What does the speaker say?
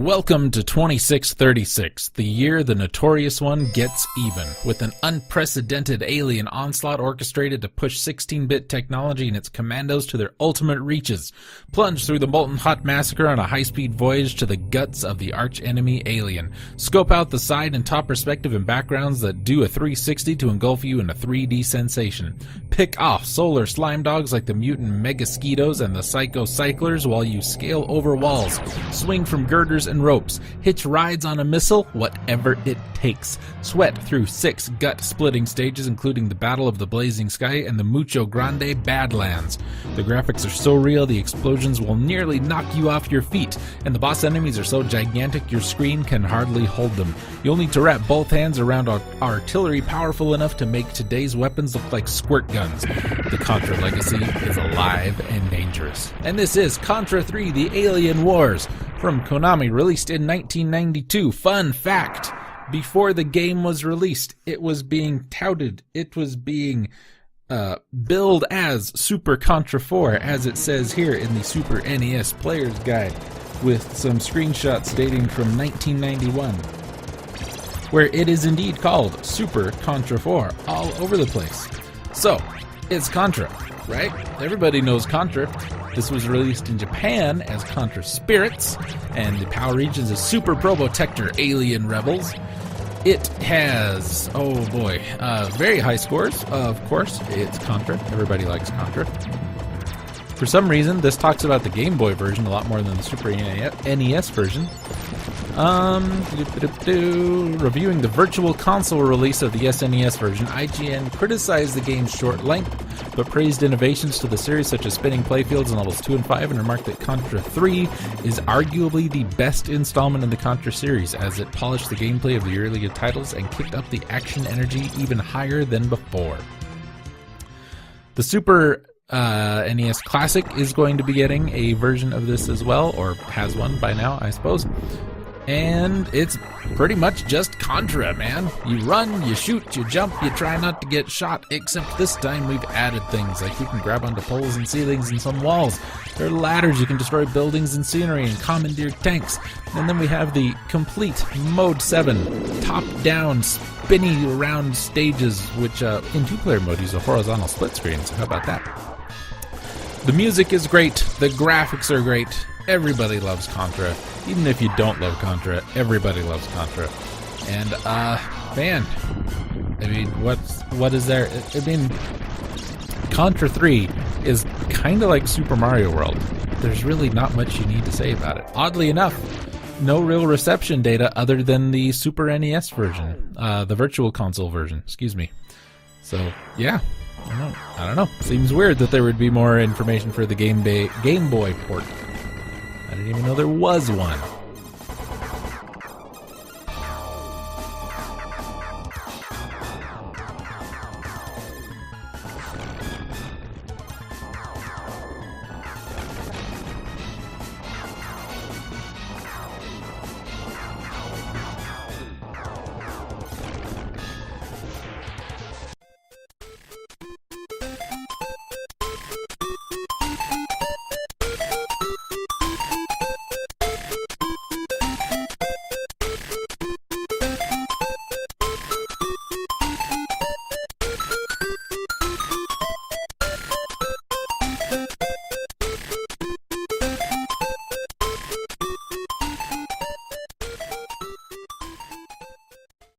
Welcome to 2636, the year the Notorious One gets even, with an unprecedented alien onslaught orchestrated to push 16-bit technology and its commandos to their ultimate reaches. Plunge through the molten hot massacre on a high-speed voyage to the guts of the arch-enemy alien. Scope out the side and top perspective and backgrounds that do a 360 to engulf you in a 3D sensation. Pick off solar slime dogs like the mutant Megasquitos and the Psycho Cyclers while you scale over walls. Swing from girders and ropes, hitch rides on a missile, whatever it takes. Sweat through 6 gut-splitting stages, including the Battle of the Blazing Sky and the Mucho Grande Badlands. The graphics are so real, the explosions will nearly knock you off your feet, and the boss enemies are so gigantic your screen can hardly hold them. You'll need to wrap both hands around artillery powerful enough to make today's weapons look like squirt guns. The Contra legacy is alive and dangerous. And this is Contra 3: The Alien Wars from Konami, released in 1992. Fun fact, before the game was released, it was being touted, it was being billed as Super Contra 4, as it says here in the Super NES Player's Guide, with some screenshots dating from 1991, where it is indeed called Super Contra 4 all over the place. So, it's Contra, right? Everybody knows Contra. This was released in Japan as Contra Spirits, and the power regions is Super Probotector Alien Rebels. It has, oh boy, very high scores, of course. It's Contra. Everybody likes Contra. For some reason, this talks about the Game Boy version a lot more than the Super NES version. Reviewing the Virtual Console release of the SNES version, IGN criticized the game's short length, but praised innovations to the series such as spinning playfields in levels 2 and 5, and remarked that Contra 3 is arguably the best installment in the Contra series, as it polished the gameplay of the earlier titles and kicked up the action energy even higher than before. The Super NES Classic is going to be getting a version of this as well, or has one by now, I suppose. And it's pretty much just Contra, man. You run, you shoot, you jump, you try not to get shot, except this time we've added things, like you can grab onto poles and ceilings and some walls. There are ladders, you can destroy buildings and scenery and commandeer tanks. And then we have the complete Mode 7, top-down, spinny around stages, which in two-player mode use a horizontal split screen, so how about that? The music is great, the graphics are great, everybody loves Contra. Even if you don't love Contra, everybody loves Contra. And, man, I mean, what is there? I mean, Contra 3 is kind of like Super Mario World. There's really not much you need to say about it. Oddly enough, no real reception data other than the Super NES version, the Virtual Console version, excuse me. So, yeah. I don't know. Seems weird that there would be more information for the Game Boy port. I didn't even know there was one.